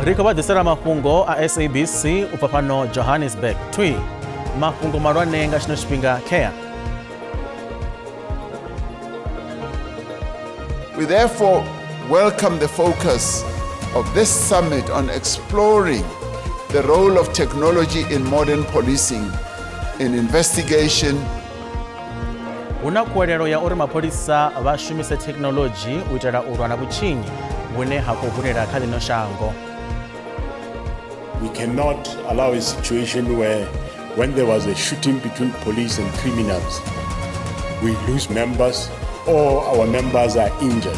Rikoba disera Mafhungo a SABC upapano Johannesburg. Twi Mafhungo marwane nga shino shipinga Kea. We therefore welcome the focus of this summit on exploring the role of technology in modern policing, in investigation. Unakuelero ya uri mapolisa vashumise technology uitera urwana buchinyi wene hakuvurera kali no shango. We cannot allow a situation where when there was a shooting between police and criminals, we lose members or our members are injured.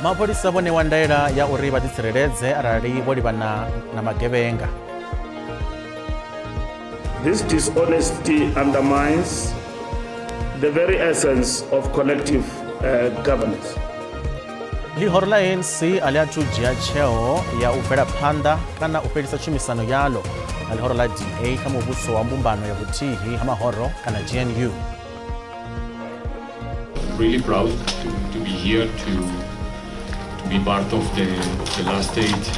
Mapolisa bone wandaira ya uri batitserereze arari boli bana na magebenga. This dishonesty undermines the very essence of collective governance. Lihorla ANC aliatujia cheo ya ufera panda kana uperisa chumisano yalo alihorla DA kama ubuso wa mbumbano ya butihi hama horo kana GNU. Really proud to be here to be part of the last stage.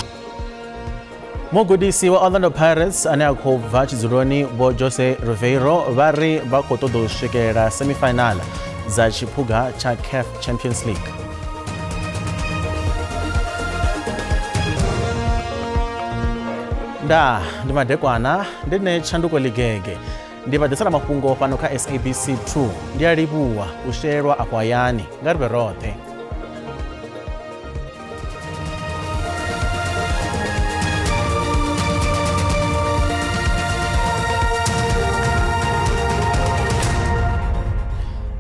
Mogudisi wa Orlando Pirates anayakhova chizuloni bo Jose Ribeiro vari bakotodo shikera semifinal za chiphuga cha CAF Champions League. Nda ndimadekwana ndine chanduko ligege ndibadesala Mafhungo pano ka SABC 2 ndiyalibuwa usherwa akwayani ngaribe rothe.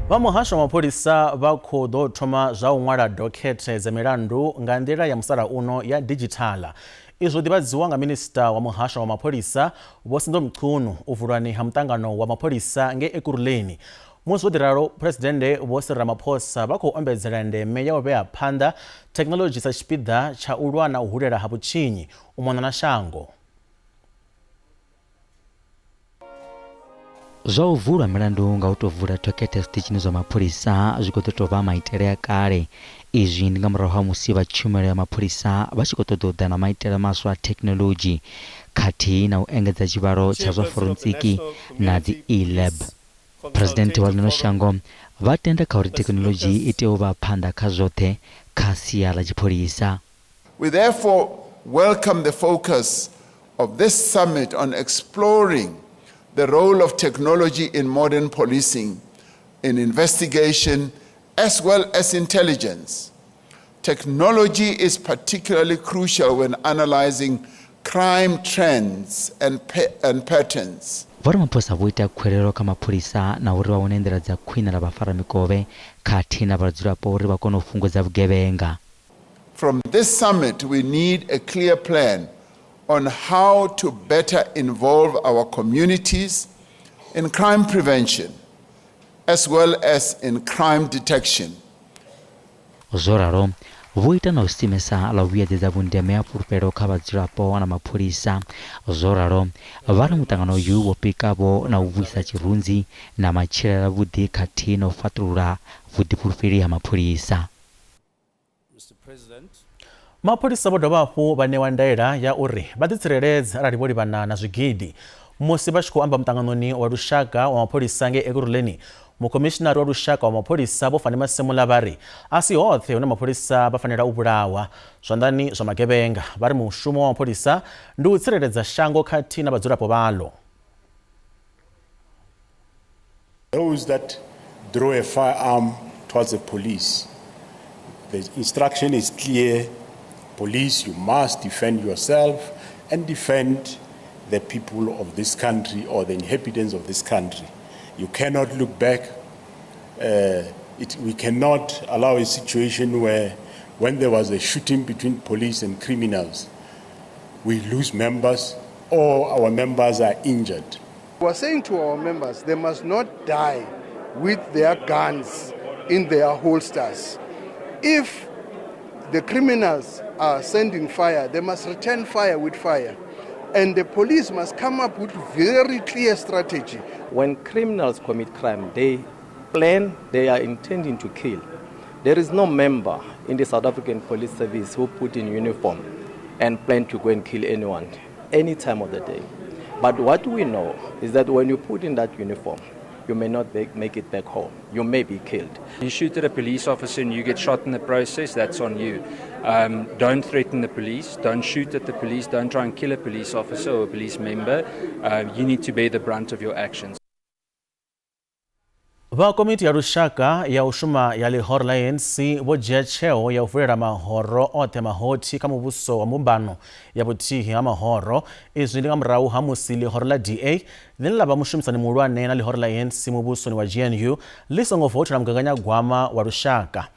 Vamuhasho mapolisa vakhodo thoma zwa unwala dokhethe za milandu nga ndira ya musala uno ya digitala. Izwo dibadziwa nga minista wa muhasho wa mapolisa Bosindo Mchunu uvulani ha mtangano wa mapolisa nge Ekurhuleni. Musi wodiralo presidente Cyril Ramaphosa vakhuombedzera ndeme ya upeya phanda technology sa xipida cha ulwana uhulera ha vuchinyi umona na shango. Zwa uvula milandu nga utovula dokhethe zitichini zwa mapolisa zvikototova maitele ya kale. Izvi ndi nga murahu ha musi vatshumelo ya mapolisa vachikotododa na maitele maswa a technology khathihi na u engedza chivalo cha zwa forensiki na dzi e-lab. President wa lino shango vatenda kha uri technology ite uva phanda kha zothe kha sia la chipolisa. We therefore welcome the focus of this summit on exploring the role of technology in modern policing, in investigation, as well as intelligence. Technology is particularly crucial when analyzing crime trends and patterns. Ramaphosa vuita khwerero ka mapolisa na uri vaone ndira dza khwina la vafara mikove khathihi na vhadzulapo uri va kone u fhungudza vugevenga. From this summit, we need a clear plan on how to better involve our communities in crime prevention as well as in crime detection. Zoraro vuita na usimesa la vuyedzedza vundeme ya pulupelo kha vhadzulapo na mapolisa. Zoraro vari mutangano uyu wopikavo na uvuyisa chirunzi na matshilele avhuḓi khathihi na u fatulula vhuḓifulufheli ha mapolisa. Mapolisa vho dovha hafhu vanewa ndaela ya uri vhaḓitsireledze arali vho livhana na zwigidi. Musi vha tshi khou amba muṱanganoni wa lushaka wa mapolisa nge Ekurhuleni, mukomishinari wa lushaka wa mapolisa Vho Fani Masemula vari a si hoṱhe hune mapolisa vha fanela u vhulawa zwanḓani zwa magebenga. Vari mushumo wa mapolisa ndi u tsireledza shango khathihi na vhadzulapo vhaḽo. Those that draw a firearm towards the police, the instruction is clear. Police, you must defend yourself and defend the people of this country or the inhabitants of this country. You cannot look back. We cannot allow a situation where when there was a shooting between police and criminals, we lose members or our members are injured. We are saying to our members, they must not die with their guns in their holsters. If the criminals are sending fire, they must return fire with fire. And the police must come up with very clear strategy. When criminals commit crime, they plan, they are intending to kill. There is no member in the South African Police Service who put in uniform and plan to go and kill anyone any time of the day. But what we know is that when you put in that uniform, you may not make it back home. You may be killed. You shoot at a police officer and you get shot in the process, that's on you. Don't threaten the police, don't shoot at the police, don't try and kill a police officer or a police member. You need to bear the brunt of your actions. Va komiti ya lushaka ya ushuma ya lihoro la ANC vojia cheo ya uvulera mahoro ote mahoti kama ubuso wa mumbano ya butihi ya mahoro izwi ndi kamrau hamusi lihoro la DA linela bamushumisani mulwane na lihoro la ANC mubuso ni wa GNU lisongofu otula mganganya gwama wa lushaka.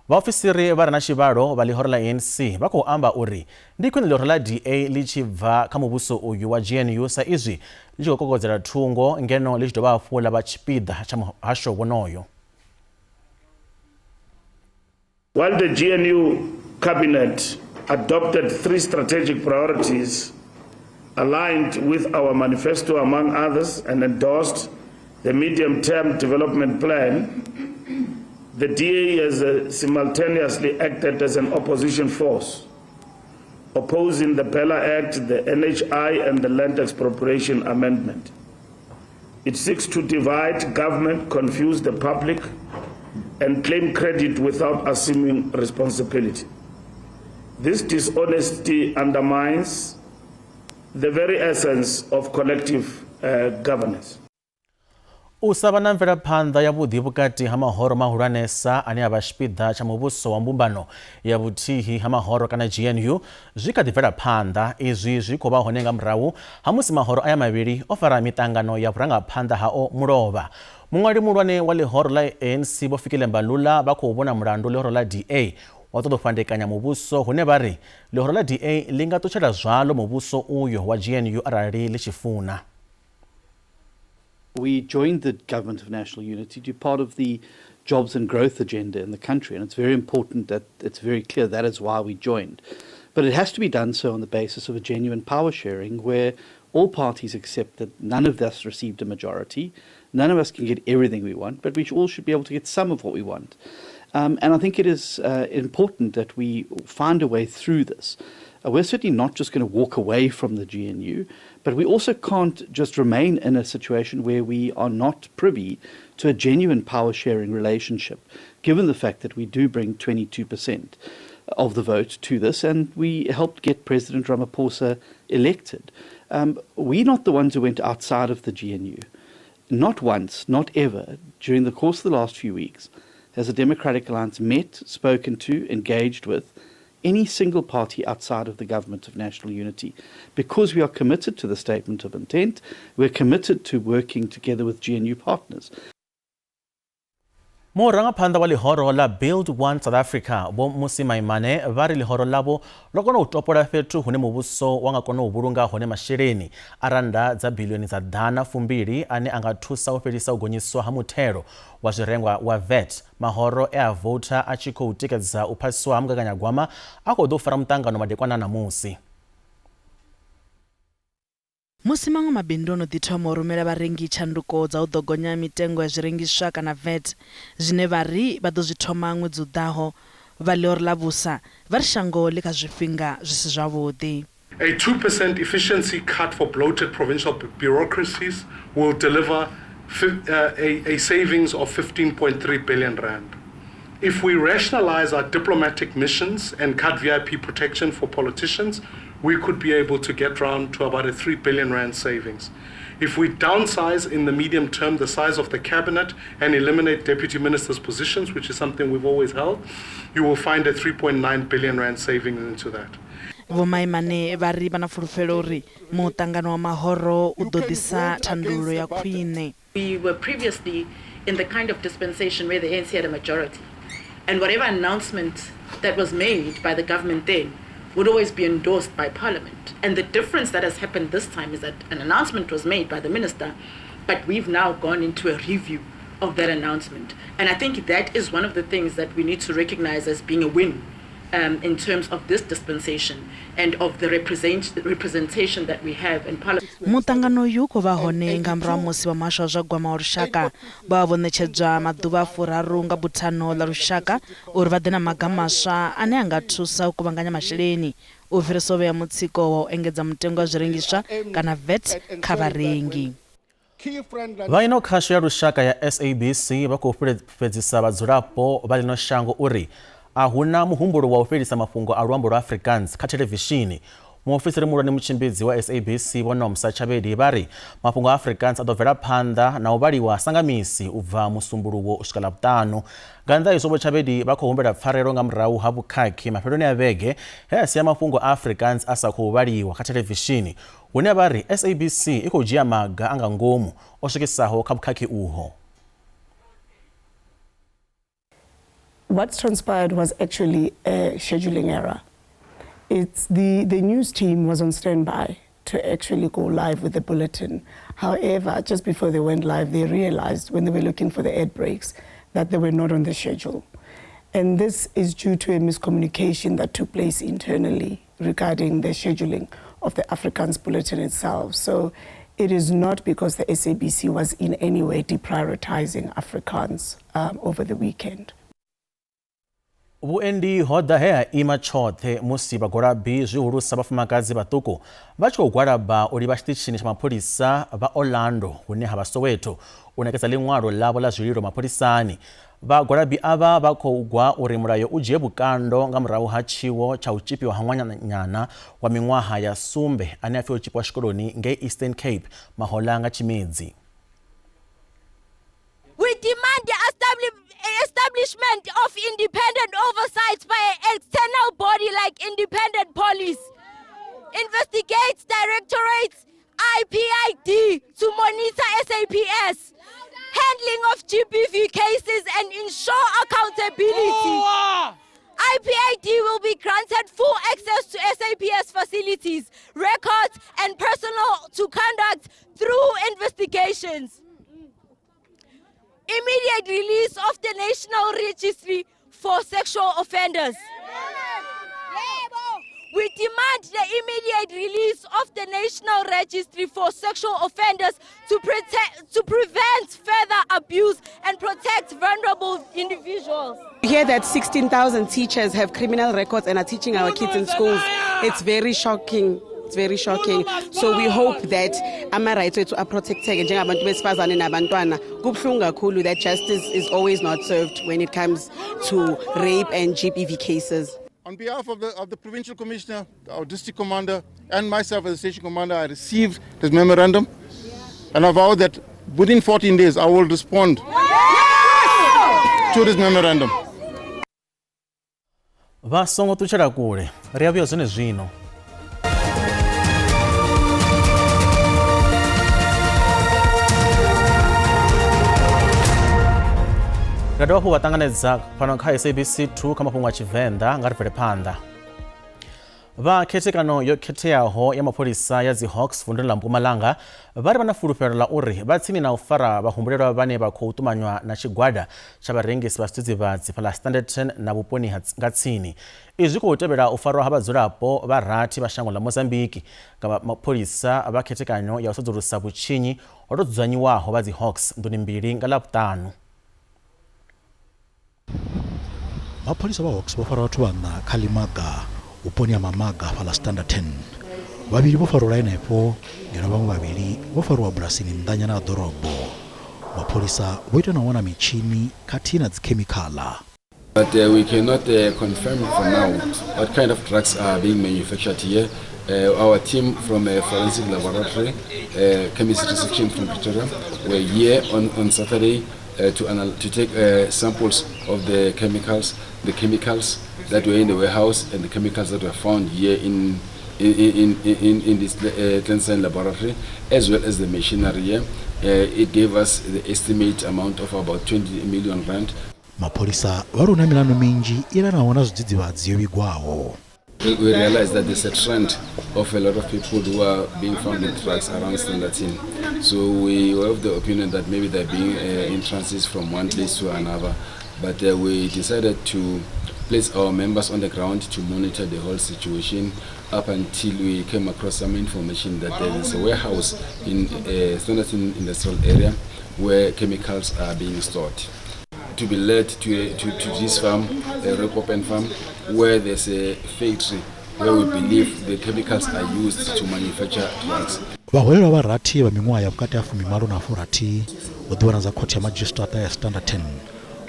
Vaofisiri vari na xivalo va lihoro la ANC va ku amba uri ndikwini lihoro la DA lichibva kha mubuso uyu wa GNU sa izwi lichikokokodzera thungo ngeno lichidova hafhu lava chipida cha muhasho wonoyo. While the GNU cabinet adopted 3 strategic priorities aligned with our manifesto among others and endorsed the medium-term development plan, the DA has simultaneously acted as an opposition force, opposing the Bella Act, the NHI, and the Land Expropriation Amendment. It seeks to divide government, confuse the public, and claim credit without assuming responsibility. This dishonesty undermines the very essence of collective governance. Usava na mvelaphanḓa ya vhuḓi vhukati ha mahoro mahulwanesa ane a vha tshipiḓa tsha muvhuso wa mbumbano ya vhuthihi ha mahoro kana GNU zwi kha ḓi bvela phanḓa izwi zwi khou vha hone nga murahu ha musi mahoro aya mavhili o fara miṱangano ya vhurangaphanḓa hao mulovha. Muṅwali muhulwane wa lihoro la ANC Vho Fikile Mbalula vha khou vhona mulandu lihoro la DA wa ṱoḓa u fhandekanya muvhuso hune vha ri lihoro la DA li nga ṱutshela zwalo muvhuso uyo wa GNU arali li tshi funa. We joined the Government of National Unity to be part of the jobs and growth agenda in the country, and it's very important that it's very clear that is why we joined. But it has to be done so on the basis of a genuine power sharing where all parties accept that none of us received a majority, none of us can get everything we want, but we all should be able to get some of what we want. And I think it is important that we find a way through this. We're certainly not just going to walk away from the GNU, but we also can't just remain in a situation where we are not privy to a genuine power-sharing relationship, given the fact that we do bring 22% of the vote to this, and we helped get President Ramaphosa elected. We're not the ones who went outside of the GNU. Not once, not ever, during the course of the last few weeks, has the Democratic Alliance met, spoken to, engaged with any single party outside of the Government of National Unity. Because we are committed to the statement of intent, we're committed to working together with GNU partners. Murangaphanḓa wa lihoro la Build One South Africa Vho Musi Maimane va ri lihoro lavo lo kona u topola fhethu hune muvhuso wa nga kona u vhulunga hone masheleni a randa dza biḽioni dza R200 ane anga thusa u fhelisa u gonyiswa ha muthelo wa zwirengwa wa VAT. Mahoro a vota a tshi khou tikedza u phasiswa ha mugaganyagwama a khou ḓo fara muṱangano madekwana na musi. Musi maṅwe mabindu ono ḓi thoma u rumela vharengi tshanduko dza u ḓo gonya mitengo ya zwirengiswa kana VAT zwine vha ri vha ḓo zwi thoma ṅwedzi u ḓaho, vha ḽihoro ḽa vhusa vha ri shango ḽi kha zwifhinga zwi si zwavhuḓi. A 2% efficiency cut for bloated provincial bureaucracies will deliver a savings of 15.3 billion rand. If we rationalize our diplomatic missions and cut VIP protection for politicians, we could be able to get round to about a 3 billion rand savings. If we downsize in the medium term the size of the cabinet and eliminate deputy ministers' positions, which is something we've always held, you will find a 3.9 billion rand saving into that. Vho Maimane vha ri vha na fulufhelo uri muṱangano wa mahoro u ḓo ḓisa thandululo ya khwine. We were previously in the kind of dispensation where the ANC had a majority, and whatever announcement that was made by the government then would always be endorsed by Parliament. And the difference that has happened this time is that an announcement was made by the minister, but we've now gone into a review of that announcement. And I think that is one of the things that we need to recognize as being a win in terms of this dispensation and of the representation that we have in Parliament. Mutangano uyu khou vha hone nga murahu musi vha muhasho wa zwa gwama wa lushaka vha vho ṋetshedzwa maḓuvha a 4 nga buthano ḽa lushaka uri vha ḓe na maga maswa ane a nga thusa u kuvhanganya masheleni u fhirisa u vhea mutsiko wa u engedza mutengo wa zwirengiswa kana VAT kha vharengi. Vha ino khasho ya lushaka ya SABC vha khou fhedzisa vhadzulapo vha ḽino shango uri a huna muhumbulo wa u fhelisa mafhungo a luambo lwa Afrikaans kha televishini. Muofisiri muhulwane mutshimbidzi wa SABC Vho Nomsa Chabedi vha ri mafhungo a Afrikaans a ḓo bvela phanḓa na u vhaliwa sa misi u bva musumbuluwo u swika ḽavhuṱanu. Nga nnḓa ha izwo Vho Chabedi vha khou humbela pfarelo nga murahu ha vhukhakhi mafheloni a vhege he a sia mafhungo a Afrikaans a sa khou vhaliwa kha televishini hune vha ri SABC i khou dzhia maga a nga ngomu o swikisaho kha vhukhakhi uho. What transpired was actually a scheduling error. It's the news team was on standby to actually go live with the bulletin. However, just before they went live, they realized when they were looking for the ad breaks that they were not on the schedule. And this is due to a miscommunication that took place internally regarding the scheduling of the Afrikaans bulletin itself. So it is not because the SABC was in any way deprioritizing Afrikaans over the weekend. Vhuendi ho ḓa he a ima tshoṱhe musi vhagwalabi zwihulusa vhafumakadzi vhaṱuku vha tshi khou gwalaba u livha tshiṱitshini tsha mapholisa vha Orlando hune ha vha Soweto u ṋekedza ḽiṅwalo ḽavho ḽa zwililo mapholisani. Vhagwalabi ava vha khou gwa uri mulayo u dzhie vhukando nga murahu ha tshiwo tsha u tshipiwa ha ṅwananyana wa miṅwaha ya sumbe ane a pfi o tshipiwa tshikoloni ngei Eastern Cape mahoḽa nga Tshimedzi. We demand the establishment of independent oversight by an external body like independent police, investigates directorates, IPID to monitor SAPS, handling of GBV cases and ensure accountability. IPID will be granted full access to SAPS facilities, records and personnel to conduct through investigations. Immediate release of the National Registry for Sexual Offenders. We demand the immediate release of the National Registry for Sexual Offenders to prevent further abuse and protect vulnerable individuals. We hear that 16,000 teachers have criminal records and are teaching our kids in schools. It's very shocking. It's very shocking. So we hope that ama rights wethu are protected njengabantu besifazane nabantwana. Kubuhlungu kakhulu that justice is always not served when it comes to rape and GBV cases. On behalf of the provincial commissioner, our district commander, and myself as the station commander, I received this memorandum, and I vow that within 14 days I will respond to this memorandum. Vasongo tuchera kule riavyo zone zwino. Ngati wapo watanganedza pano kha SABC 2 kha mafhungo a Tshivenda nga rivele phanḓa. Vha khethekanyo yo khetheaho ya mapholisa ya dzi Hawks vunḓuni ḽa Mpumalanga vha ri vha na fulufhelo ḽa uri vha tsini na u fara vhahumbulelwa vhane vha khou ṱumanywa na tshigwada tsha vharengisi vha zwidzidzivhadzi fhaḽa Standerton na vhuponi nga tsini. Izwi khou tevhela u farwa ha vhadzulapo vha rathi vha shango ḽa Mozambiki nga mapholisa vha khethekanyo ya u sedzulusa vhutshinyi ho tou dzudzanyiwaho vha dzi Hawks nḓuni mbili nga ḽavhuṱanu. Mapholisa vha Hawks vho fara vhathu vhana kha Limaga vhuponi ha Mamaga fhaḽa Standerton. Vhavhili vho farwa henefho ngeno vhaṅwe vhavhili vho farwa bulasini nnḓanyana ha ḓorobo. Mapholisa vho ita na u wana mitshini khathihi na dzikhemikhala. But we cannot confirm for now what kind of drugs are being manufactured here. Our team from Forensic Laboratory, Chemistry Section from Pretoria, were here on Saturday to take samples of the chemicals that were in the warehouse and the chemicals that were found here in this clandestine laboratory, as well as the machinery here. It gave us the estimate amount of about 20 million rand. Mapholisa vari una milandu minji ilanaona zvidzidzivhadzi yovigwaho. We realize that there's a trend of a lot of people who are being found with drugs around Standerton. So we were of the opinion that maybe they're being in transit from one place to another. But we decided to place our members on the ground to monitor the whole situation. up until we came across some information that there is a warehouse in Standerton industrial area where chemicals are being stored. To be led to this farm, a Rekopen farm, where there's a factory where we believe the chemicals are used to manufacture drugs. Vahwelelwa varati va min'waha ya vukati ya 14 vo ḓivhana za khothe ya magistrata ya Standerton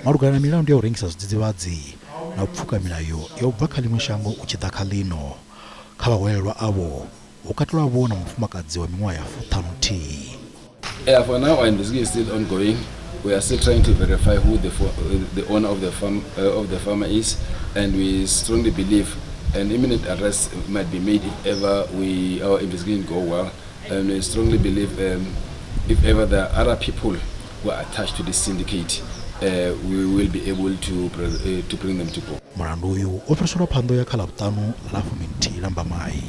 malugana na milandu ya u rengisa zwidzidzivhadzi na u pfuka milayo ya u bva kha ḽiṅwe shango u tshi ḓa kha ḽino. Kha vhahwelelwa avho hu katelwa vho na mufumakadzi wa min'waha ya 50. For now, our investigation is still ongoing. We are still trying to verify who the owner of the farmer is, and we strongly believe an imminent arrest might be made if ever our investigation go well. And we strongly believe if ever there are other people who are attached to this syndicate, we will be able to bring them to court. Mulandu uyu wo fhiriselwa phanḓa ya kha ḽavhuṱanu ḽa 12 Lambamai.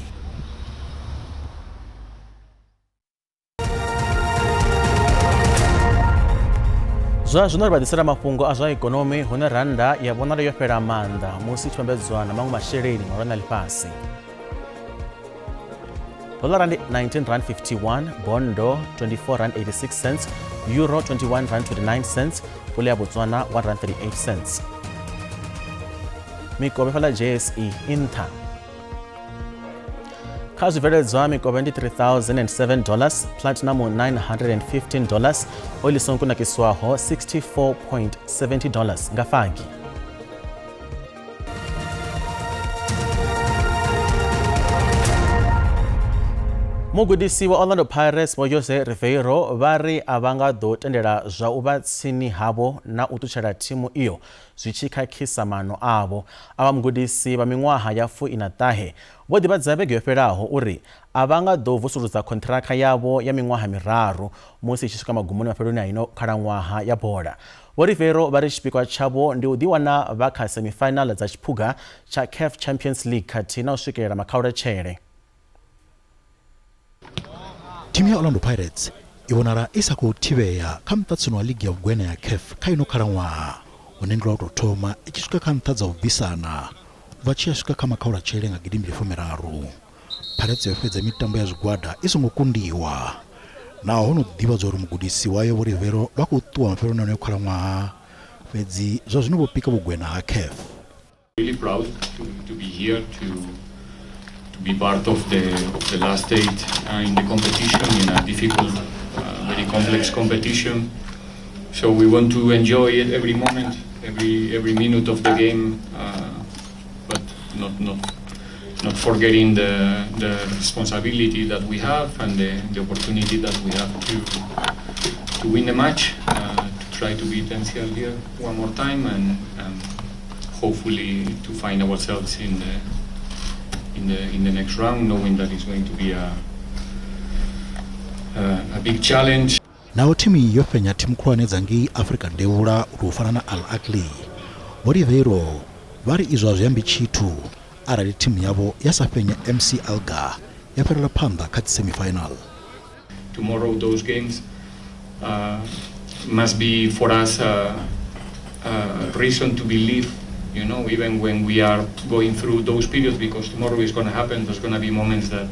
Zwa zwino ri vhaḓisela mafhungo a zwa ikonomi hune randa ya vhonala yo fhela maanḓa musi tshi vhambedzwa na maṅwe masheleni mahulwane a ḽifhasi. Dollar ndi 19.51 rand, bondo 24.86 cents, euro 21.29 cents, pula ya Botswana 1.38 cents. Mikovhe fhala JSE Inter. Kha zwibveledzwa mikovhe ndi $3,007, platinum $915, oil songo kunakiswaho $64.70 nga fagi. Mugudisi wa Orlando Pirates Vho Jose Riveiro vari a vha nga ḓo tendela zwa u vha tsini havho na u ṱutshela thimu iyo zwi tshi khakhisa maano avho. Avha mugudisi vha miṅwaha ya 49 vho ḓivhadza vhege yo fhelaho uri a vha nga ḓo vusuludza kontraka yavho ya miṅwaha miraru musi tshi swika magumoni mafheloni a ino khalaṅwaha ya bola. Vho Riveiro vha ri tshipikwa tshavho ndi u ḓiwana vha kha semifinal dza tshiphuga tsha CAF Champions League khathihi na u swikelela makhauletshele. Timu ya Orlando Pirates i vhonala i sa khou thivhea kha muṱaṱisano wa ligi ya vhugwena ya CAF kha ino khalaṅwaha une ndi lwa u tou thoma i tshi swika kha nṱha dza u bvisana vha tshi swika kha makhaulatshele nga gidi mbili fumiraru. Pirates yo fhedza mitambo ya zwigwada i songo kundiwa naho no ḓivhadzwa uri mugudisi wayo Vho Riveiro vha khou ṱuwa mafheloni a ino khalaṅwaha fhedzi zwa zwino vho pika vhugwena ha CAF. Really proud to be here to be part of the last 8 in the competition, in a difficult, very complex competition. So we want to enjoy it every moment, every minute of the game, but not forgetting the responsibility that we have and the opportunity that we have to win the match, to try to beat MCL here one more time, and hopefully to find ourselves in the next round, knowing that it's going to be a big challenge. Naho timu yo fenya timu khulwane dza ngei Afrika Ndevhula u fana na Al Ahly, Vho Riveiro vari izwo zwi ambi tshithu arali timu yavo ya sa fenya MC Alger ya fhirela phanḓa kha semi-final. Tomorrow those games must be for us a reason to believe, you know, even when we are going through those periods, because tomorrow is going to happen. There's going to be moments that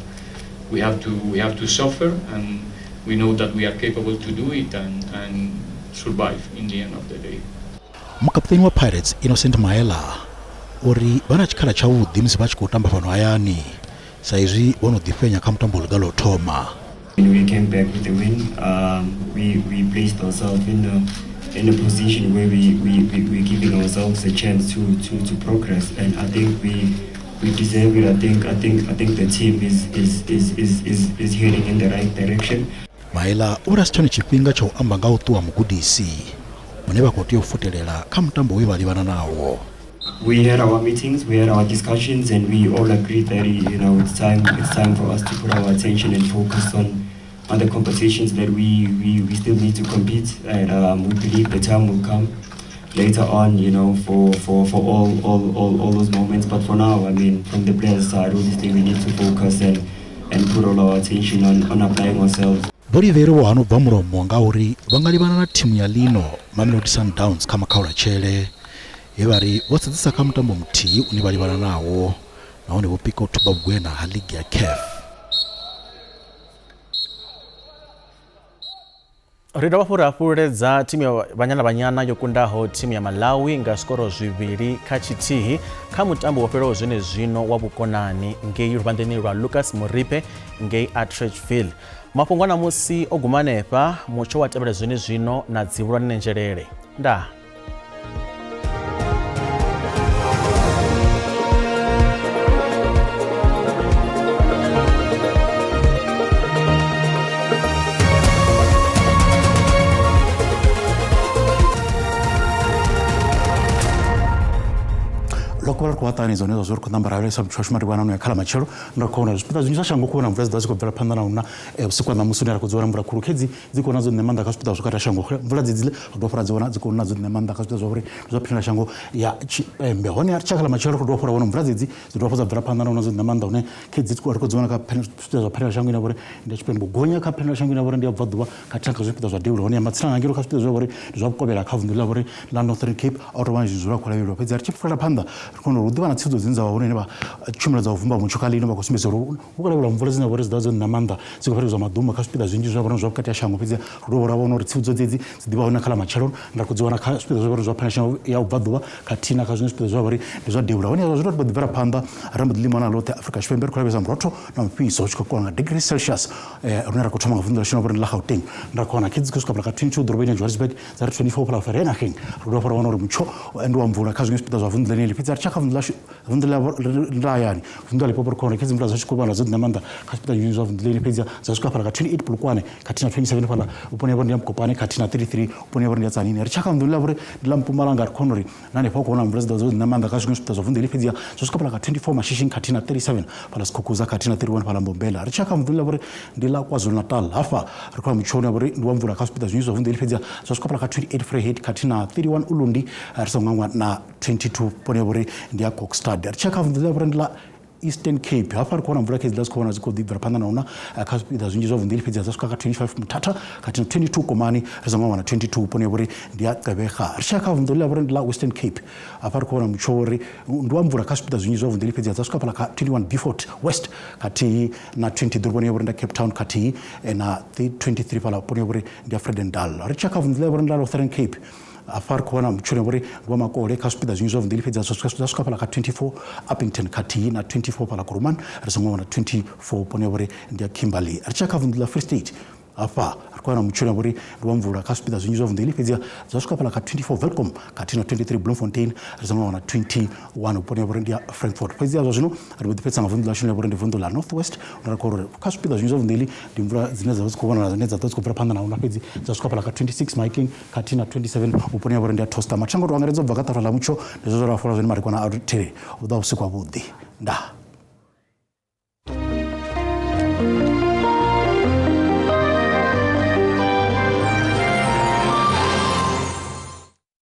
we have to suffer, and we know that we are capable to do it and survive in the end of the day. Mukapteni wa Pirates Innocent Maela uri vana tshikhala tshavhuḓi musi vha tshi khou tamba fhano hayani sa izwi vho no ḓifhenya kha mutambo ḽiga ḽo thoma. When we came back with the win, we placed ourselves in a position where we're giving ourselves a chance to progress, and I think we deserve it. I think the team is heading in the right direction. Maela uri asithone tshifhinga tsha u amba nga u ṱuwa mugudisi une vha khou tea u futelela kha mutambo we vha livhana nawo. We had our meetings, we had our discussions, and we all agreed that it's time for us to put our attention and focus on the competitions that we still need to compete, and we believe the time will come later on, for all those moments. But for now, I mean, from the players' side, obviously we need to focus and put all our attention on applying ourselves. Vho Riveiro vho hanobva mulomo nga uri vha nga livhana na thimu ya lino Mamelodi Sundowns kha makhaulatshele ye vari vho sedzesa kha mutambo muthihi une vha livhana nawo naone vopika uthuba bugwena ha ligi ya CAF. Ri dovha futhi hafhu ledza thimu ya Banyana yokundaho thimu ya Malawi nga skoro 2-0 kha mutambo wo fhelaho zwenezwino wa vhukonani ngei luvhanḓeni lwa Lucas Moripe ngei Atteridgeville. Mafhungo a namusi o guma hanefha, mutsho wa tevhela zwenezwino na dzivhulwane nenjelele. Ndaa. Lokho kuwatani zonezo zori kunambara yale sabchwashmari bwana no yakhala machero ndakona hospital zinja shango kuona mvura zidaziko bvela phanda na una usiku na musuni arakudzora mvura kurukedzi dziko nazo nemanda ka hospital zokata shango mvura dzidzile ndofara dziona dziko nazo nemanda ka hospital zoburi zophinda shango ya chipembe hone archakala machero ndofara wona mvura dzidzi zidofa bvela phanda na una zo nemanda une kedzi dziko arikudzona ka hospital zophinda shango inabore ndechipembe gonya ka hospital shango inabore ndiya bvaduwa kataka hospital zvadeuro hone matsana ngiro ka hospital zoburi zvakukobera khavundula bore la Northern Cape automatic zura kwala yiro pedzi archifura phanda kono rudiva na tsidzo dzinza waone neba chumira za uvumba muchokali ino bakusimbeza ro ukalabula mvula zina bore zidazo namanda zikufariza maduma ka hospital zinji zvabona zvakati yashango pedzi ro ravona uri tsidzo dzedzi zidiva ona kala machero ndakudziona ka hospital zobore zvapana shango ya ubvaduwa katina ka hospital zobore ndizvadeura hone zviro bodivera panda rambo limana lote Africa Chipembe kulabeza mroto na mpiso chikokona degrees Celsius runera kuthoma ngavundula shino bore la Gauteng ndakona kids kusukapla ka 22 dorobeni Johannesburg za 24 pala Vereeniging ro ravona uri mcho ndo mvula ka hospital zvavundula neli pedzi vundula rayani vundula popor kona kids mvula zachikobana zodna manda hospital yunzo vundula pedzi zachikapala ka 28 pulukwane katina 27 pala upone bore ndiyamkopane katina 33 upone bore ndiyatsanini richaka vundula bore ndilampumalanga rikonori nane pokona mvula zodna manda ka hospital zvavundula pedzi zachikapala ka 24 mashishin katina 37 pala sikokuza katina 31 pala Mbombela richaka vundula bore ndila KwaZulu Natal hafa rikwa mchona bore ndiwamvula ka hospital yunzo vundula pedzi zachikapala ka 28 Freehead katina 31 Ulundi arisongangwa na 22 pone bore ndiya Kokstad richaka vundula bore ndila Eastern Cape hafari kuona mvura kezi laziko wana ziko dhibra panda nauna akasipida zunji zo vundili pezi zasuka ka 25 mutata katina 22 komani rizangwa wana 22 pone bore ndiya Gqeberha rishaka vundula bore ndila Western Cape hafari kuona mchori nduwa mvura kasipida zunji zo vundili pezi zasuka pala ka 21 Beaufort West kati na 20 pone bore nda Cape Town kati na 23 pala pone bore ndiya Fredendal rishaka vundula bore ndila Northern Cape afar kuona mchore bore ngwa makole ka hospital zinzo vundili pedza zasuka pala ka 24 Uppington kati na 24 pala Kuruman rizongwa na 24 pone bore ndiya Kimberley arichaka vundila Free State apa kuona mchore bore ngwa mvura ka hospital zinzo vundili pedza zasuka pala ka 24 Welcome kati na 23 Bloemfontein rizongwa na 21 pone bore ndiya Frankfurt pedza zvino aribudipetsa ngavundila shino bore ndivundula Northwest ndakoro ka hospital zinzo vundili ndimvura zineza zikubona zineza dzikubva panda na una pedzi zasuka pala ka 26 Making kati na 27 upone bore ndiya Toaster machango rwangaredzo bvakata la mucho ndizvo zvarafola zvini mari kwana austerity uda usiku wabudi nda